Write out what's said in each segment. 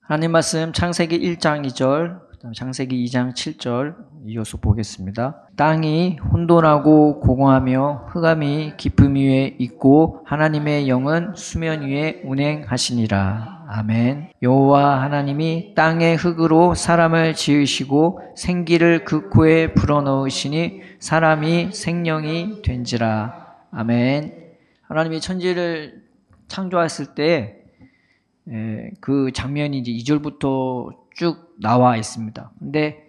하나님 말씀 창세기 1장 2절, 창세기 2장 7절 이어서 보겠습니다. 땅이 혼돈하고 공허하며 흑암이 깊음 위에 있고 하나님의 영은 수면 위에 운행하시니라. 아멘. 여호와 하나님이 땅의 흙으로 사람을 지으시고 생기를 그 코에 불어넣으시니 사람이 생명이 된지라. 아멘. 하나님이 천지를 창조했을 때 그 장면이 이제 2절부터 쭉 나와 있습니다. 근데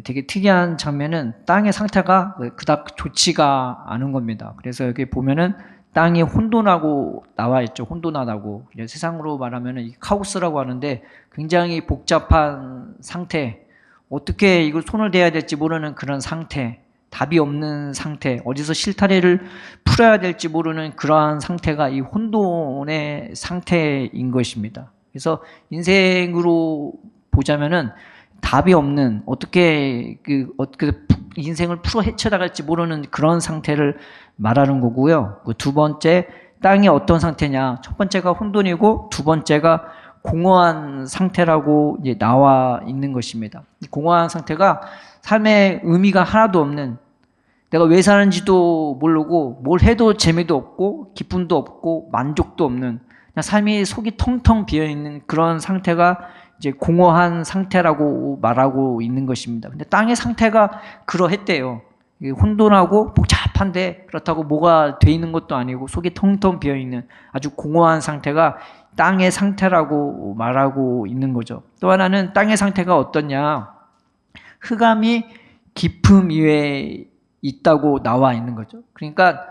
되게 특이한 장면은 땅의 상태가 그닥 좋지가 않은 겁니다. 그래서 여기 보면은 땅이 혼돈하고 나와 있죠. 혼돈하다고. 세상으로 말하면은 카오스라고 하는데 굉장히 복잡한 상태, 어떻게 이걸 손을 대야 될지 모르는 그런 상태, 답이 없는 상태, 어디서 실타래를 풀어야 될지 모르는 그러한 상태가 이 혼돈의 상태인 것입니다. 그래서 인생으로 보자면은 답이 없는, 어떻게 인생을 풀어 헤쳐나갈지 모르는 그런 상태를 말하는 거고요. 그 두 번째, 땅이 어떤 상태냐? 첫 번째가 혼돈이고 두 번째가 공허한 상태라고 이제 나와 있는 것입니다. 이 공허한 상태가 삶의 의미가 하나도 없는, 내가 왜 사는지도 모르고 뭘 해도 재미도 없고 기쁨도 없고 만족도 없는, 그냥 삶이 속이 텅텅 비어있는 그런 상태가 이제 공허한 상태라고 말하고 있는 것입니다. 근데 땅의 상태가 그러했대요. 혼돈하고 복잡한데 그렇다고 뭐가 돼 있는 것도 아니고 속이 텅텅 비어있는 아주 공허한 상태가 땅의 상태라고 말하고 있는 거죠. 또 하나는 땅의 상태가 어떠냐? 흑암이 깊음 위에 있다고 나와 있는 거죠. 그러니까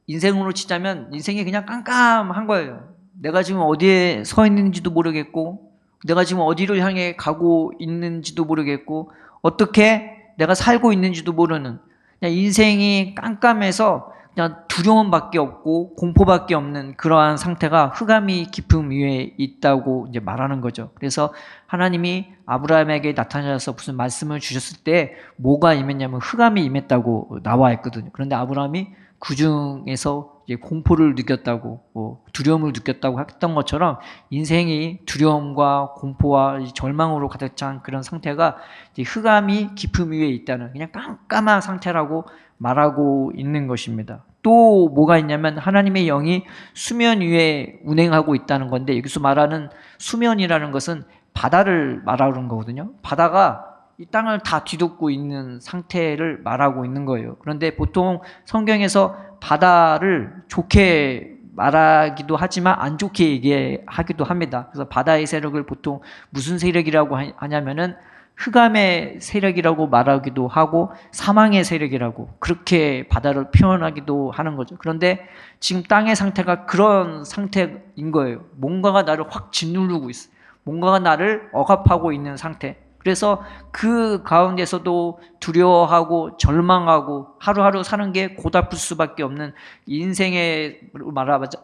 인생으로 치자면 인생이 그냥 깜깜한 거예요. 내가 지금 어디에 서 있는지도 모르겠고, 내가 지금 어디를 향해 가고 있는지도 모르겠고, 어떻게 내가 살고 있는지도 모르는, 그냥 인생이 깜깜해서 그냥 두려움밖에 없고 공포밖에 없는 그러한 상태가 흑암이 깊음 위에 있다고 이제 말하는 거죠. 그래서 하나님이 아브라함에게 나타나셔서 무슨 말씀을 주셨을 때 뭐가 임했냐면 흑암이 임했다고 나와 있거든요. 그런데 아브라함이 그 중에서 이제 공포를 느꼈다고, 두려움을 느꼈다고 했던 것처럼 인생이 두려움과 공포와 절망으로 가득 찬 그런 상태가 이제 흑암이 깊음 위에 있다는, 그냥 깜깜한 상태라고 말하고 있는 것입니다. 또 뭐가 있냐면 하나님의 영이 수면 위에 운행하고 있다는 건데, 여기서 말하는 수면이라는 것은 바다를 말하는 거거든요. 바다가 이 땅을 다 뒤덮고 있는 상태를 말하고 있는 거예요. 그런데 보통 성경에서 바다를 좋게 말하기도 하지만 안 좋게 얘기하기도 합니다. 그래서 바다의 세력을 보통 무슨 세력이라고 하냐면은 흑암의 세력이라고 말하기도 하고 사망의 세력이라고 그렇게 바다를 표현하기도 하는 거죠. 그런데 지금 땅의 상태가 그런 상태인 거예요. 뭔가가 나를 확 짓누르고 있어요. 뭔가가 나를 억압하고 있는 상태. 그래서 그 가운데서도 두려워하고 절망하고 하루하루 사는 게 고달플 수밖에 없는, 인생에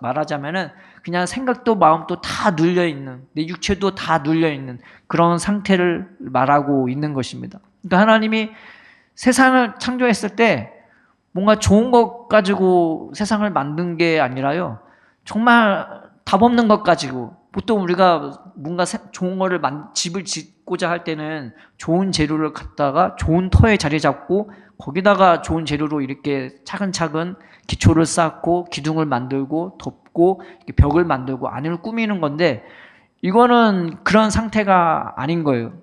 말하자면은 그냥 생각도 마음도 다 눌려있는, 내 육체도 다 눌려있는 그런 상태를 말하고 있는 것입니다. 그러니까 하나님이 세상을 창조했을 때 뭔가 좋은 것 가지고 세상을 만든 게 아니라요, 정말 답 없는 것 가지고, 보통 우리가 뭔가 좋은 거를 집을 짓고자 할 때는 좋은 재료를 갖다가 좋은 터에 자리 잡고 거기다가 좋은 재료로 이렇게 차근차근 기초를 쌓고 기둥을 만들고 덮고 벽을 만들고 안을 꾸미는 건데, 이거는 그런 상태가 아닌 거예요.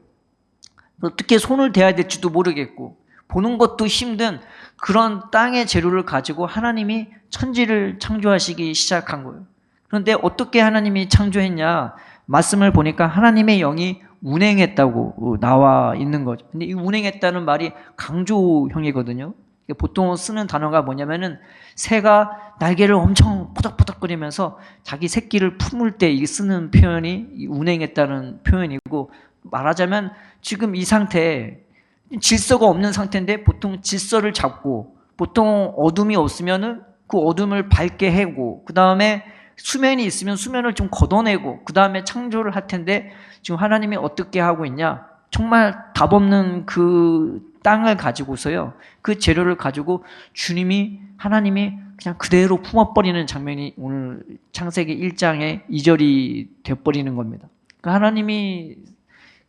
어떻게 손을 대야 될지도 모르겠고 보는 것도 힘든 그런 땅의 재료를 가지고 하나님이 천지를 창조하시기 시작한 거예요. 그런데 어떻게 하나님이 창조했냐? 말씀을 보니까 하나님의 영이 운행했다고 나와 있는 거죠. 근데 이 운행했다는 말이 강조형이거든요. 보통 쓰는 단어가 뭐냐면은 새가 날개를 엄청 포덕포덕거리면서 자기 새끼를 품을 때 쓰는 표현이 운행했다는 표현이고, 말하자면 지금 이 상태에 질서가 없는 상태인데 보통 질서를 잡고, 보통 어둠이 없으면은 그 어둠을 밝게 해고, 그 다음에 수면이 있으면 수면을 좀 걷어내고 그 다음에 창조를 할 텐데, 지금 하나님이 어떻게 하고 있냐? 정말 답 없는 그 땅을 가지고서요, 그 재료를 가지고 하나님이 그냥 그대로 품어버리는 장면이 오늘 창세기 1장의 2절이 되어버리는 겁니다. 그러니까 하나님이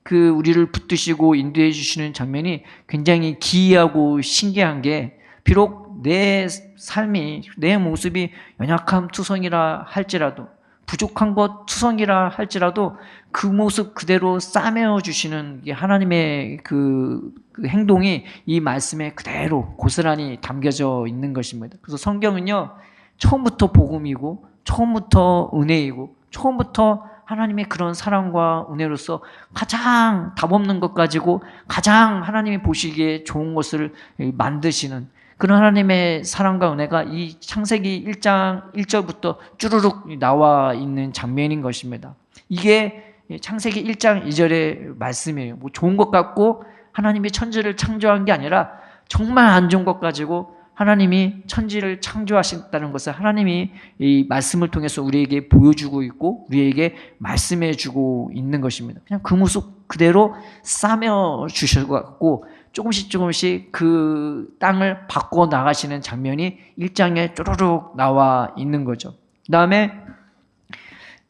그 우리를 붙드시고 인도해 주시는 장면이 굉장히 기이하고 신기한 게, 비록 내 삶이, 내 모습이 연약함 투성이라 할지라도, 부족한 것 투성이라 할지라도 그 모습 그대로 싸매어 주시는 하나님의 그 행동이 이 말씀에 그대로 고스란히 담겨져 있는 것입니다. 그래서 성경은요, 처음부터 복음이고 처음부터 은혜이고 처음부터 하나님의 그런 사랑과 은혜로서 가장 답없는 것 가지고 가장 하나님이 보시기에 좋은 것을 만드시는 그런 하나님의 사랑과 은혜가 이 창세기 1장 1절부터 쭈루룩 나와 있는 장면인 것입니다. 이게 창세기 1장 2절의 말씀이에요. 뭐 좋은 것 같고 하나님이 천지를 창조한 게 아니라 정말 안 좋은 것 가지고 하나님이 천지를 창조하셨다는 것을 하나님이 이 말씀을 통해서 우리에게 보여주고 있고 우리에게 말씀해 주고 있는 것입니다. 그냥 그 모습 그대로 싸며 주셔갖고 조금씩 그 땅을 바꿔 나가시는 장면이 1장에 쪼르륵 나와 있는 거죠. 그 다음에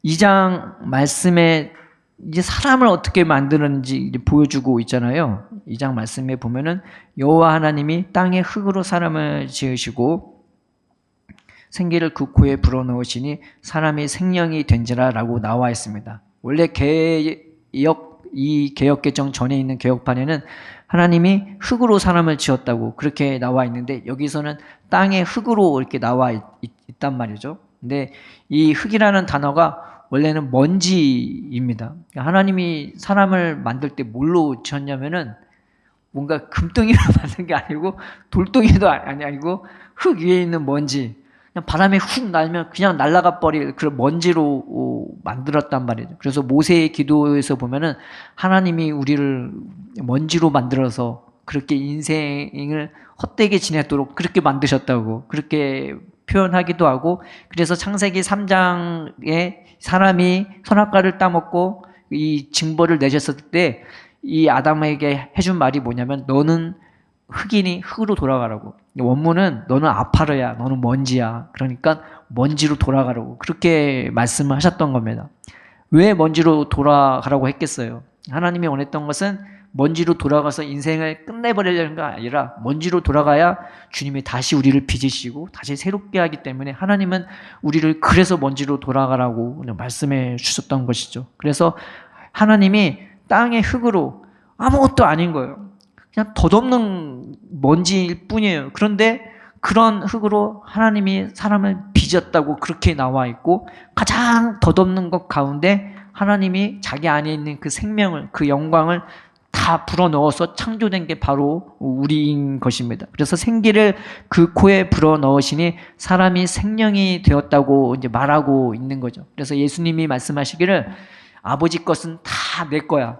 2장 말씀에 이제 사람을 어떻게 만드는지 보여주고 있잖아요. 2장 말씀에 보면은 여호와 하나님이 땅의 흙으로 사람을 지으시고 생기를 그 코에 불어넣으시니 사람이 생명이 된지라라고 나와 있습니다. 원래 이 개역개정 전에 있는 개역판에는 하나님이 흙으로 사람을 지었다고 그렇게 나와 있는데 여기서는 땅의 흙으로 이렇게 나와 있단 말이죠. 근데 이 흙이라는 단어가 원래는 먼지입니다. 하나님이 사람을 만들 때 뭘로 지었냐면은 뭔가 금덩이로 만든 게 아니고 돌덩이도 아니고 흙 위에 있는 먼지, 그냥 바람에 훅 날면 그냥 날아가 버릴 그런 먼지로 만들었단 말이죠. 그래서 모세의 기도에서 보면은 하나님이 우리를 먼지로 만들어서 그렇게 인생을 헛되게 지내도록 그렇게 만드셨다고 그렇게 표현하기도 하고, 그래서 창세기 3장에 사람이 선악과를 따먹고 이 징벌을 내셨을 때 이 아담에게 해준 말이 뭐냐면 너는 흙이니 흙으로 돌아가라고. 원문은 너는 아파르야, 너는 먼지야. 그러니까 먼지로 돌아가라고 그렇게 말씀을 하셨던 겁니다. 왜 먼지로 돌아가라고 했겠어요? 하나님이 원했던 것은 먼지로 돌아가서 인생을 끝내버리려는 게 아니라 먼지로 돌아가야 주님이 다시 우리를 빚으시고 다시 새롭게 하기 때문에 하나님은 우리를 그래서 먼지로 돌아가라고 말씀해 주셨던 것이죠. 그래서 하나님이 땅의 흙으로 아무것도 아닌 거예요. 그냥 덧없는 먼지일 뿐이에요. 그런데 그런 흙으로 하나님이 사람을 빚었다고 그렇게 나와 있고, 가장 덧없는 것 가운데 하나님이 자기 안에 있는 그 생명을, 그 영광을 다 불어넣어서 창조된 게 바로 우리인 것입니다. 그래서 생기를 그 코에 불어넣으시니 사람이 생명이 되었다고 이제 말하고 있는 거죠. 그래서 예수님이 말씀하시기를 아버지 것은 다 내 거야.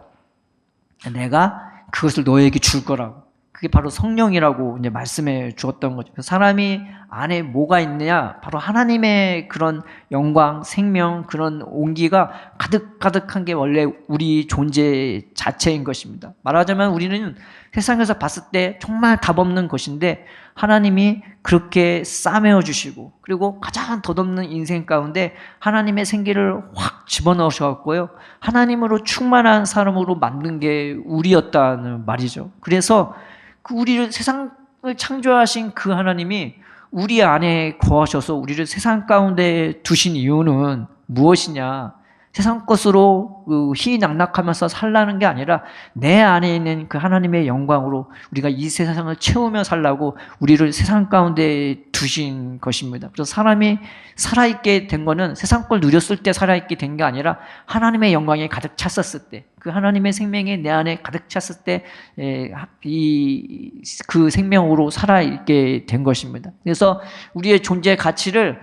내가 그것을 너에게 줄 거라고. 그게 바로 성령이라고 이제 말씀해 주었던 거죠. 사람이 안에 뭐가 있느냐? 바로 하나님의 그런 영광, 생명, 그런 온기가 가득가득한 게 원래 우리 존재 자체인 것입니다. 말하자면 우리는 세상에서 봤을 때 정말 답없는 것인데 하나님이 그렇게 싸매어 주시고, 그리고 가장 덧없는 인생 가운데 하나님의 생기를 확 집어넣으셨고요, 하나님으로 충만한 사람으로 만든 게 우리였다는 말이죠. 그래서 그 우리를, 세상을 창조하신 그 하나님이 우리 안에 거하셔서 우리를 세상 가운데 두신 이유는 무엇이냐? 세상 것으로 희낙낙하면서 살라는 게 아니라 내 안에 있는 그 하나님의 영광으로 우리가 이 세상을 채우며 살라고 우리를 세상 가운데 두신 것입니다. 그래서 사람이 살아있게 된 거는 세상 걸 누렸을 때 살아있게 된 게 아니라 하나님의 영광이 가득 찼었을 때, 그 하나님의 생명이 내 안에 가득 찼을 때 그 생명으로 살아있게 된 것입니다. 그래서 우리의 존재의 가치를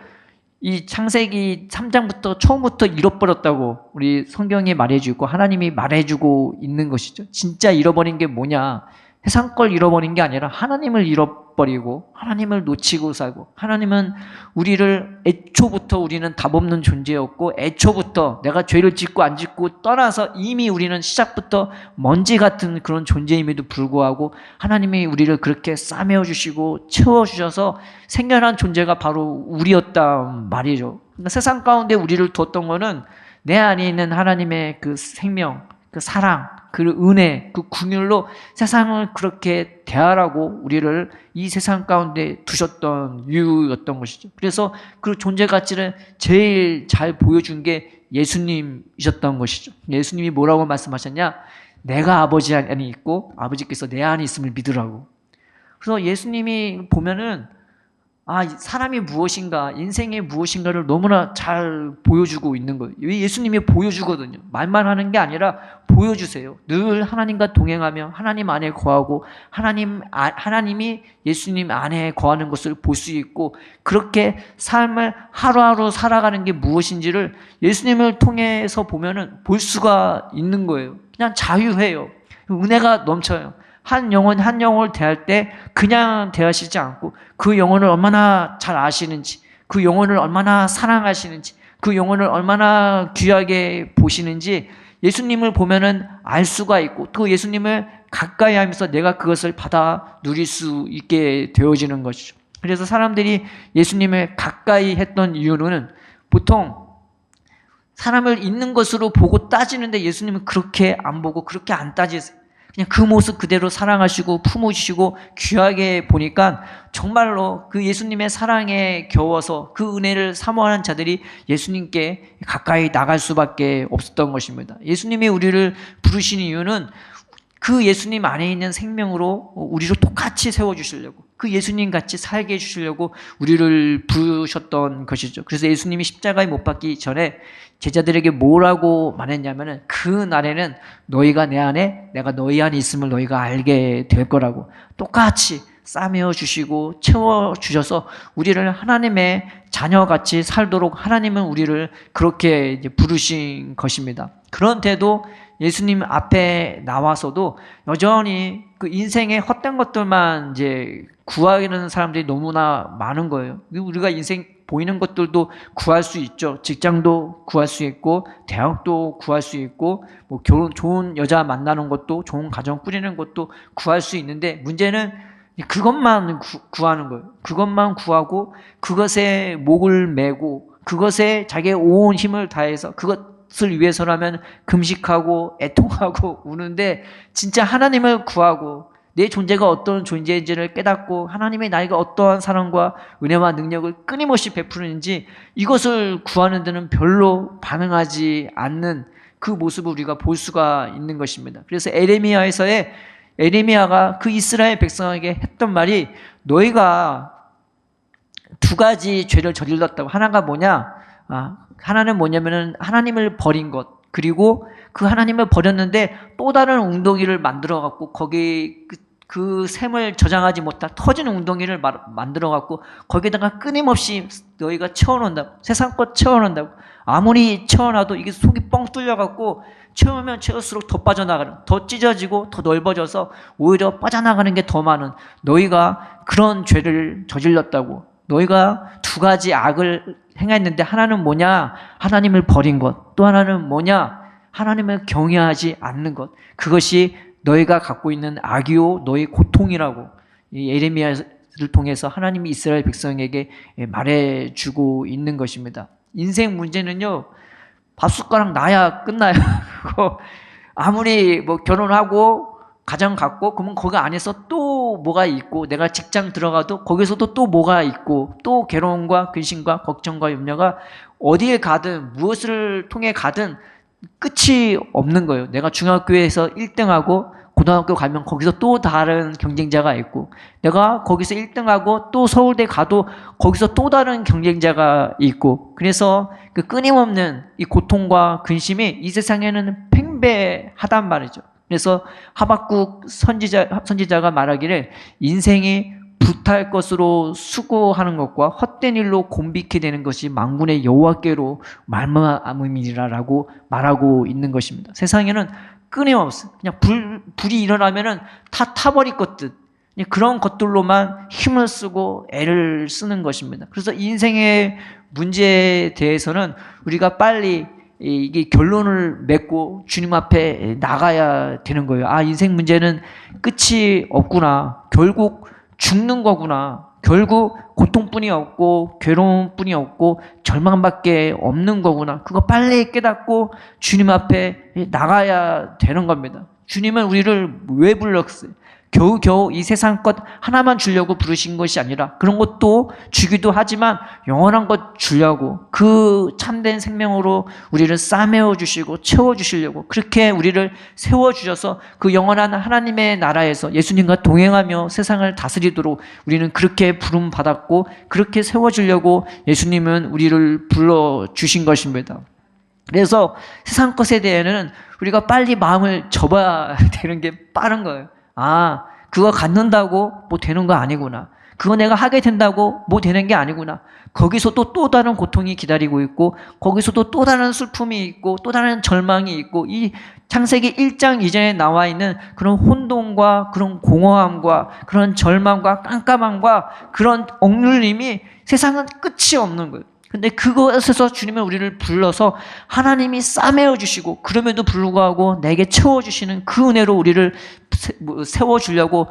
이 창세기 3장부터 처음부터 잃어버렸다고 우리 성경이 말해주고 하나님이 말해주고 있는 것이죠. 진짜 잃어버린 게 뭐냐? 세상 걸 잃어버린 게 아니라 하나님을 잃어버리고 하나님을 놓치고 살고, 하나님은 우리를 애초부터 우리는 답없는 존재였고 애초부터 내가 죄를 짓고 안 짓고 떠나서 이미 우리는 시작부터 먼지 같은 그런 존재임에도 불구하고 하나님이 우리를 그렇게 싸매어 주시고 채워주셔서 생겨난 존재가 바로 우리였단 말이죠. 그러니까 세상 가운데 우리를 두었던 거는 내 안에 있는 하나님의 그 생명, 그 사랑, 그 은혜, 그 긍휼로 세상을 그렇게 대하라고 우리를 이 세상 가운데 두셨던 이유였던 것이죠. 그래서 그 존재 가치를 제일 잘 보여준 게 예수님이셨던 것이죠. 예수님이 뭐라고 말씀하셨냐? 내가 아버지 안에 있고 아버지께서 내 안에 있음을 믿으라고. 그래서 예수님이 보면은 사람이 무엇인가, 인생이 무엇인가를 너무나 잘 보여주고 있는 거예요. 예수님이 보여주거든요. 말만 하는 게 아니라 보여주세요. 늘 하나님과 동행하며 하나님 안에 거하고 하나님이 예수님 안에 거하는 것을 볼 수 있고, 그렇게 삶을 하루하루 살아가는 게 무엇인지를 예수님을 통해서 보면은 볼 수가 있는 거예요. 그냥 자유해요. 은혜가 넘쳐요. 한 영혼을 대할 때 그냥 대하시지 않고 그 영혼을 얼마나 잘 아시는지, 그 영혼을 얼마나 사랑하시는지, 그 영혼을 얼마나 귀하게 보시는지 예수님을 보면은 알 수가 있고, 또 예수님을 가까이 하면서 내가 그것을 받아 누릴 수 있게 되어지는 것이죠. 그래서 사람들이 예수님을 가까이 했던 이유는 보통 사람을 있는 것으로 보고 따지는데 예수님은 그렇게 안 보고 그렇게 안 따지세요. 그냥 그 모습 그대로 사랑하시고 품으시고 귀하게 보니까 정말로 그 예수님의 사랑에 겨워서 그 은혜를 사모하는 자들이 예수님께 가까이 나갈 수밖에 없었던 것입니다. 예수님이 우리를 부르신 이유는 그 예수님 안에 있는 생명으로 우리를 똑같이 세워주시려고, 그 예수님 같이 살게 해주시려고 우리를 부르셨던 것이죠. 그래서 예수님이 십자가에 못 박기 전에 제자들에게 뭐라고 말했냐면은, 그 날에는 너희가 내 안에, 내가 너희 안에 있음을 너희가 알게 될 거라고. 똑같이 싸매어 주시고 채워 주셔서 우리를 하나님의 자녀같이 살도록 하나님은 우리를 그렇게 이제 부르신 것입니다. 그런데도 예수님 앞에 나와서도 여전히 그 인생의 헛된 것들만 이제 구하는 사람들이 너무나 많은 거예요. 우리가 인생 보이는 것들도 구할 수 있죠. 직장도 구할 수 있고, 대학도 구할 수 있고, 뭐 좋은 여자 만나는 것도, 좋은 가정 꾸리는 것도 구할 수 있는데, 문제는 그것만 구하는 거예요. 그것만 구하고 그것에 목을 매고 그것에 자기의 온 힘을 다해서 그것을 위해서라면 금식하고 애통하고 우는데, 진짜 하나님을 구하고 내 존재가 어떤 존재인지를 깨닫고 하나님의 나에게 어떠한 사랑과 은혜와 능력을 끊임없이 베푸는지, 이것을 구하는 데는 별로 반응하지 않는 그 모습을 우리가 볼 수가 있는 것입니다. 그래서 에레미야가 그 이스라엘 백성에게 했던 말이, 너희가 두 가지 죄를 저질렀다고. 하나가 뭐냐? 하나는 뭐냐면은 하나님을 버린 것, 그리고 그 하나님을 버렸는데 또 다른 웅덩이를 만들어 갖고 거기 그 샘을 저장하지 못한 터진 웅덩이를 만들어 갖고 거기다가 끊임없이 너희가 채워놓는다고. 세상껏 채워놓는다고. 아무리 채워놔도 이게 속이 뻥 뚫려 갖고 채우면 채울수록 더 빠져나가는, 더 찢어지고 더 넓어져서 오히려 빠져나가는 게 더 많은, 너희가 그런 죄를 저질렀다고. 너희가 두 가지 악을 행했는데, 하나는 뭐냐? 하나님을 버린 것. 또 하나는 뭐냐? 하나님을 경외하지 않는 것. 그것이 너희가 갖고 있는 악이요 너희 고통이라고 이 예레미야를 통해서 하나님이 이스라엘 백성에게 말해주고 있는 것입니다. 인생 문제는요, 밥숟가락 나야 끝나요. 아무리 뭐 결혼하고 가정 갖고 그러면 거기 안에서 또 뭐가 있고, 내가 직장 들어가도 거기서도 또 뭐가 있고, 또 괴로움과 근심과 걱정과 염려가 어디에 가든 무엇을 통해 가든 끝이 없는 거예요. 내가 중학교에서 1등하고 고등학교 가면 거기서 또 다른 경쟁자가 있고, 내가 거기서 1등하고 또 서울대 가도 거기서 또 다른 경쟁자가 있고, 그래서 그 끊임없는 이 고통과 근심이 이 세상에는 팽배하단 말이죠. 그래서 하박국 선지자가 말하기를, 인생이 불탈 것으로 수고하는 것과 헛된 일로 곤비케 되는 것이 만군의 여호와께로 말미암음이라라고 말하고 있는 것입니다. 세상에는 끊임없어. 그냥 불이 일어나면은 다 타버릴 것들, 그런 것들로만 힘을 쓰고 애를 쓰는 것입니다. 그래서 인생의 문제에 대해서는 우리가 빨리 이게 결론을 맺고 주님 앞에 나가야 되는 거예요. 인생 문제는 끝이 없구나. 결국 죽는 거구나. 결국 고통뿐이 없고 괴로움뿐이 없고 절망밖에 없는 거구나. 그거 빨리 깨닫고 주님 앞에 나가야 되는 겁니다. 주님은 우리를 왜 불렀어요? 겨우겨우 이 세상 것 하나만 주려고 부르신 것이 아니라 그런 것도 주기도 하지만 영원한 것 주려고 그 참된 생명으로 우리를 싸매어 주시고 채워 주시려고 그렇게 우리를 세워 주셔서 그 영원한 하나님의 나라에서 예수님과 동행하며 세상을 다스리도록 우리는 그렇게 부름 받았고 그렇게 세워 주려고 예수님은 우리를 불러 주신 것입니다. 그래서 세상 것에 대해서는 우리가 빨리 마음을 접어야 되는 게 빠른 거예요. 그거 갖는다고 뭐 되는 거 아니구나. 그거 내가 하게 된다고 뭐 되는 게 아니구나. 거기서도 또 다른 고통이 기다리고 있고 거기서도 또 다른 슬픔이 있고 또 다른 절망이 있고 이 창세기 1장 이전에 나와 있는 그런 혼돈과 그런 공허함과 그런 절망과 깜깜함과 그런 억눌림이 세상은 끝이 없는 거예요. 근데 그것에서 주님은 우리를 불러서 하나님이 싸매어 주시고 그럼에도 불구하고 내게 채워주시는 그 은혜로 우리를 세워주려고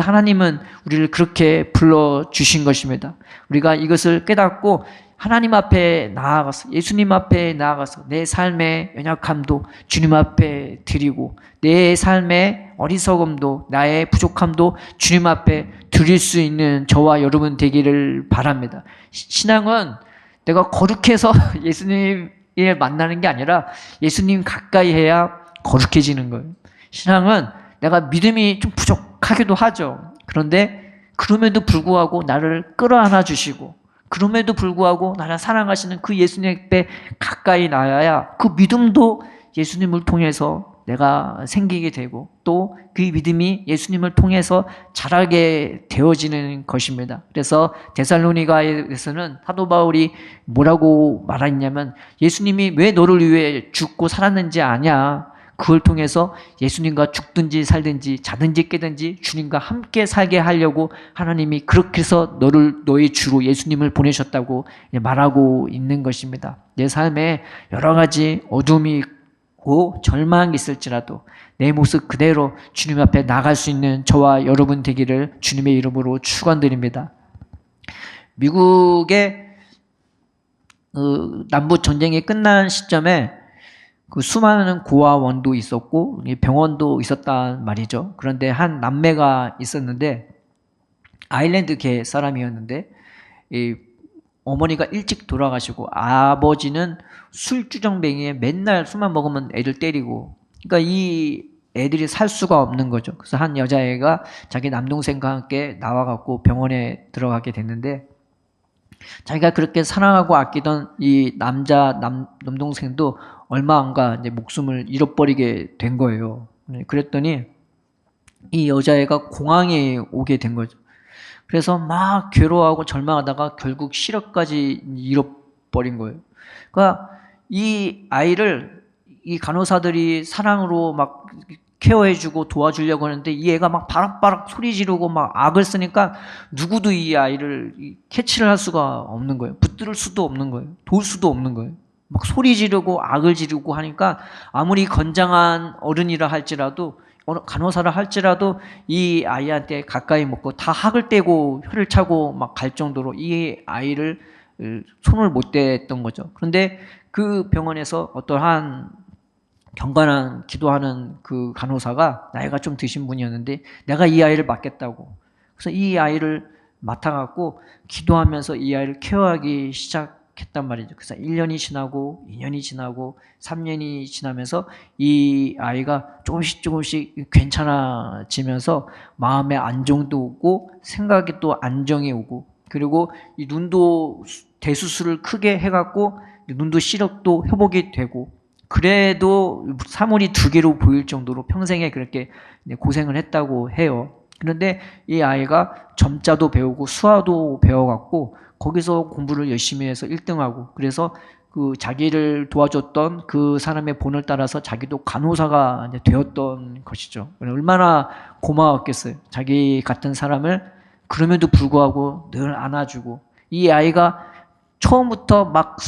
하나님은 우리를 그렇게 불러주신 것입니다. 우리가 이것을 깨닫고 하나님 앞에 나아가서 예수님 앞에 나아가서 내 삶의 연약함도 주님 앞에 드리고 내 삶의 어리석음도 나의 부족함도 주님 앞에 드릴 수 있는 저와 여러분 되기를 바랍니다. 신앙은 내가 거룩해서 예수님을 만나는 게 아니라 예수님 가까이 해야 거룩해지는 거예요. 신앙은 내가 믿음이 좀 부족하기도 하죠. 그런데 그럼에도 불구하고 나를 끌어안아 주시고 그럼에도 불구하고 나를 사랑하시는 그 예수님께 가까이 나아야 그 믿음도 예수님을 통해서 내가 생기게 되고 또 그 믿음이 예수님을 통해서 자라게 되어지는 것입니다. 그래서 데살로니가에서는 사도 바울이 뭐라고 말했냐면 예수님이 왜 너를 위해 죽고 살았는지 아냐? 그걸 통해서 예수님과 죽든지 살든지 자든지 깨든지 주님과 함께 살게 하려고 하나님이 그렇게 해서 너의 주로 예수님을 보내셨다고 말하고 있는 것입니다. 내 삶에 여러 가지 어둠이 있고 절망이 있을지라도 내 모습 그대로 주님 앞에 나갈 수 있는 저와 여러분 되기를 주님의 이름으로 축원드립니다. 미국의 남북 전쟁이 끝난 시점에 그 수많은 고아원도 있었고 병원도 있었단 말이죠. 그런데 한 남매가 있었는데 아일랜드계 사람이었는데 이 어머니가 일찍 돌아가시고 아버지는 술주정뱅이에 맨날 술만 먹으면 애들 때리고 그러니까 이 애들이 살 수가 없는 거죠. 그래서 한 여자애가 자기 남동생과 함께 나와갖고 병원에 들어가게 됐는데 자기가 그렇게 사랑하고 아끼던 이 남동생도 얼마 안 가 이제 목숨을 잃어버리게 된 거예요. 그랬더니 이 여자애가 공황에 오게 된 거죠. 그래서 막 괴로워하고 절망하다가 결국 시력까지 잃어버린 거예요. 그러니까 이 아이를 이 간호사들이 사랑으로 막 케어해주고 도와주려고 하는데 이 애가 막 바락바락 소리 지르고 막 악을 쓰니까 누구도 이 아이를 캐치를 할 수가 없는 거예요. 붙들 수도 없는 거예요. 도울 수도 없는 거예요. 막 소리 지르고 악을 지르고 하니까 아무리 건장한 어른이라 할지라도 간호사를 할지라도 이 아이한테 가까이 묻고 다 학을 떼고 혀를 차고 막 갈 정도로 이 아이를 손을 못 댔던 거죠. 그런데 그 병원에서 어떠한 경건한 기도하는 그 간호사가 나이가 좀 드신 분이었는데 내가 이 아이를 맡겠다고. 그래서 이 아이를 맡아갖고 기도하면서 이 아이를 케어하기 시작했단 말이죠. 그래서 1년이 지나고 2년이 지나고 3년이 지나면서 이 아이가 조금씩 괜찮아지면서 마음의 안정도 오고 생각이 또 안정이 오고 그리고 이 눈도 대수술을 크게 해갖고 눈도 시력도 회복이 되고 그래도 사물이 두 개로 보일 정도로 평생에 그렇게 고생을 했다고 해요. 그런데 이 아이가 점자도 배우고 수화도 배워갖고 거기서 공부를 열심히 해서 1등하고 그래서 그 자기를 도와줬던 그 사람의 본을 따라서 자기도 간호사가 이제 되었던 것이죠. 얼마나 고마웠겠어요. 자기 같은 사람을 그럼에도 불구하고 늘 안아주고 이 아이가 처음부터 막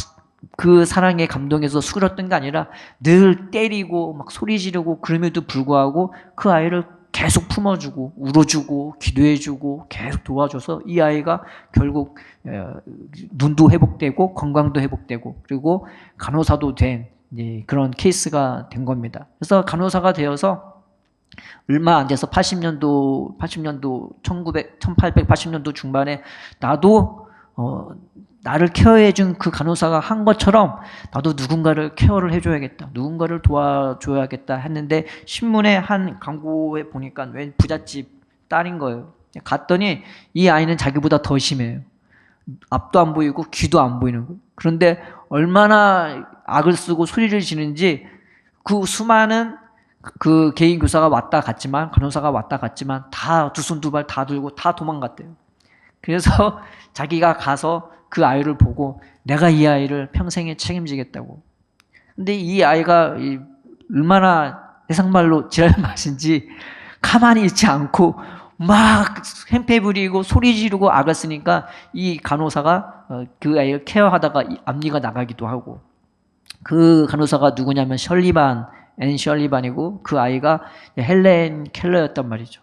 그 사랑에 감동해서 수그렸던 게 아니라 늘 때리고 막 소리 지르고 그럼에도 불구하고 그 아이를 계속 품어주고 울어주고 기도해주고 계속 도와줘서 이 아이가 결국 눈도 회복되고 건강도 회복되고 그리고 간호사도 된 그런 케이스가 된 겁니다. 그래서 간호사가 되어서 얼마 안 돼서 1880년도 중반에 나도 나를 케어해준 그 간호사가 한 것처럼 나도 누군가를 케어를 해줘야겠다. 누군가를 도와줘야겠다 했는데 신문에 한 광고에 보니까 웬 부잣집 딸인 거예요. 갔더니 이 아이는 자기보다 더 심해요. 앞도 안 보이고 귀도 안 보이는 거예요. 그런데 얼마나 악을 쓰고 소리를 지는지 그 수많은 그 개인 교사가 왔다 갔지만 간호사가 왔다 갔지만 다 두 손 두 발 다 들고 다 도망갔대요. 그래서 자기가 가서 그 아이를 보고 내가 이 아이를 평생에 책임지겠다고. 근데 이 아이가 얼마나 세상말로 지랄 맛인지 가만히 있지 않고 막 행패 부리고 소리 지르고 악을 쓰니까 이 간호사가 그 아이를 케어하다가 앞니가 나가기도 하고. 그 간호사가 누구냐면 앤 셜리반이고 그 아이가 헬렌 켈러였단 말이죠.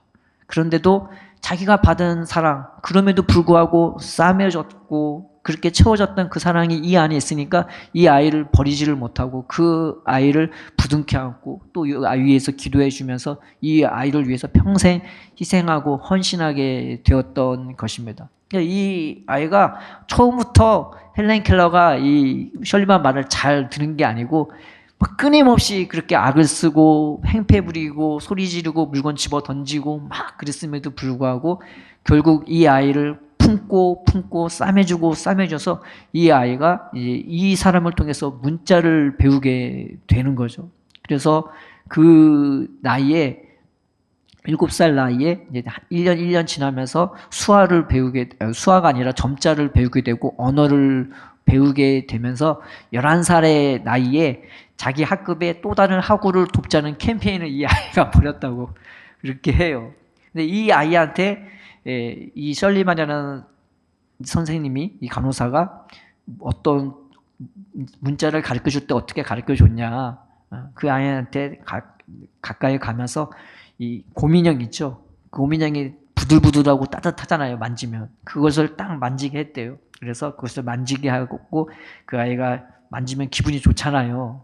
그런데도 자기가 받은 사랑, 그럼에도 불구하고 싸매졌고 그렇게 채워졌던 그 사랑이 이 안에 있으니까 이 아이를 버리지를 못하고 그 아이를 부둥켜 안고 또 이 아이 위해서 기도해 주면서 이 아이를 위해서 평생 희생하고 헌신하게 되었던 것입니다. 이 아이가 처음부터 헬렌 켈러가 이 셜리반 말을 잘 들은 게 아니고 막 끊임없이 그렇게 악을 쓰고 행패 부리고 소리 지르고 물건 집어 던지고 막 그랬음에도 불구하고 결국 이 아이를 품고 싸매줘서 이 아이가 이 사람을 통해서 문자를 배우게 되는 거죠. 그래서 그 나이에 7살 나이에 이제 1년 지나면서 수화가 아니라 점자를 배우게 되고 언어를 배우게 되면서 11살의 나이에 자기 학급에 또 다른 학우를 돕자는 캠페인을 이 아이가 벌였다고 그렇게 해요. 근데 이 아이한테 이 셜리반이라는 선생님이 이 간호사가 어떤 문자를 가르쳐 줄 때 어떻게 가르쳐 줬냐. 그 아이한테 가까이 가면서 이 곰인형 있죠. 그 곰인형이 부들부들하고 따뜻하잖아요. 만지면. 그것을 딱 만지게 했대요. 그래서 그것을 만지게 하고 그 아이가 만지면 기분이 좋잖아요.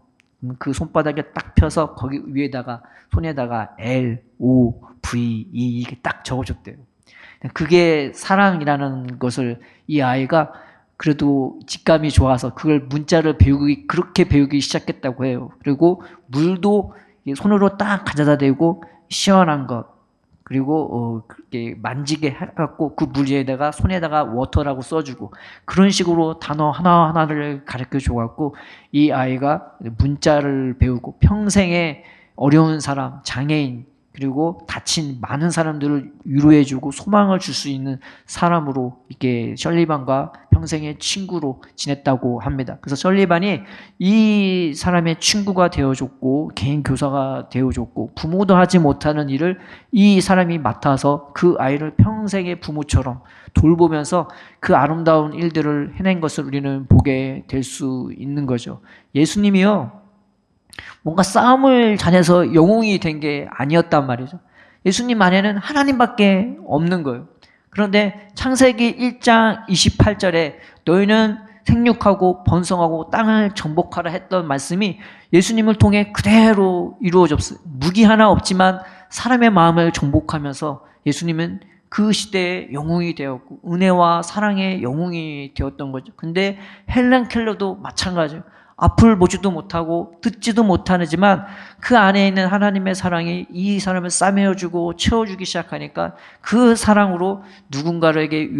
그 손바닥에 딱 펴서 거기 위에다가 손에다가 LOVE 이렇게 딱 적어줬대요. 그게 사랑이라는 것을 이 아이가 그래도 직감이 좋아서 그걸 문자를 그렇게 배우기 시작했다고 해요. 그리고 물도 손으로 딱 가져다 대고 시원한 것 그리고 그렇게 만지게 해갖고 그 물 위에다가 손에다가 워터라고 써주고 그런 식으로 단어 하나하나를 가르쳐 줘갖고 이 아이가 문자를 배우고 평생에 어려운 사람, 장애인 그리고 다친 많은 사람들을 위로해주고 소망을 줄 수 있는 사람으로 이렇게 셜리반과 평생의 친구로 지냈다고 합니다. 그래서 셜리반이 이 사람의 친구가 되어줬고 개인 교사가 되어줬고 부모도 하지 못하는 일을 이 사람이 맡아서 그 아이를 평생의 부모처럼 돌보면서 그 아름다운 일들을 해낸 것을 우리는 보게 될 수 있는 거죠. 예수님이요. 뭔가 싸움을 잘해서 영웅이 된 게 아니었단 말이죠. 예수님 안에는 하나님밖에 없는 거예요. 그런데 창세기 1장 28절에 너희는 생육하고 번성하고 땅을 정복하라 했던 말씀이 예수님을 통해 그대로 이루어졌어요. 무기 하나 없지만 사람의 마음을 정복하면서 예수님은 그 시대의 영웅이 되었고 은혜와 사랑의 영웅이 되었던 거죠. 근데 헬렌 켈러도 마찬가지예요. 앞을 보지도 못하고 듣지도 못하지만 그 안에 있는 하나님의 사랑이 이 사람을 싸매어주고 채워주기 시작하니까 그 사랑으로 누군가에게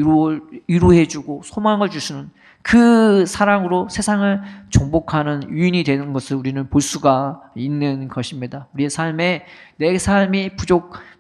위로해주고 소망을 주시는 그 사랑으로 세상을 정복하는 유인이 되는 것을 우리는 볼 수가 있는 것입니다. 우리의 삶에 내 삶이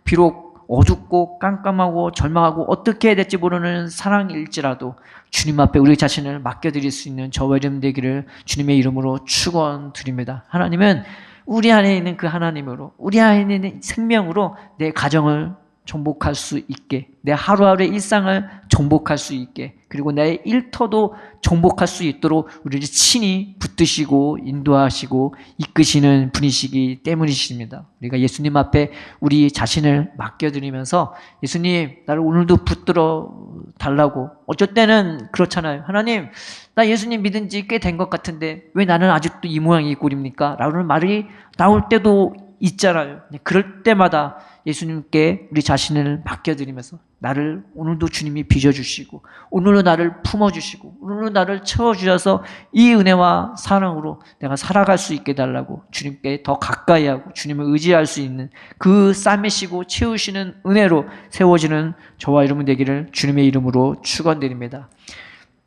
비록 어둡고 깜깜하고 절망하고 어떻게 해야 될지 모르는 상황일지라도 주님 앞에 우리 자신을 맡겨드릴 수 있는 저와 여러분 되기를 주님의 이름으로 축원드립니다. 하나님은 우리 안에 있는 그 하나님으로 우리 안에 있는 생명으로 내 가정을 정복할 수 있게 내 하루하루의 일상을 정복할 수 있게, 그리고 내 일터도 정복할 수 있도록 우리를 친히 붙드시고 인도하시고 이끄시는 분이시기 때문이십니다. 우리가 예수님 앞에 우리 자신을 맡겨드리면서 예수님, 나를 오늘도 붙들어 달라고. 어쩔 때는 그렇잖아요. 하나님, 나 예수님 믿은 지 꽤 된 것 같은데 왜 나는 아직도 이 모양 이 꼴입니까? 라는 말이 나올 때도 있잖아요. 그럴 때마다 예수님께 우리 자신을 맡겨드리면서 나를 오늘도 주님이 빚어주시고 오늘도 나를 품어주시고 오늘도 나를 채워주셔서 이 은혜와 사랑으로 내가 살아갈 수 있게 달라고 주님께 더 가까이 하고 주님을 의지할 수 있는 그 싸매시고 채우시는 은혜로 세워지는 저와 여러분 되기를 주님의 이름으로 축원드립니다.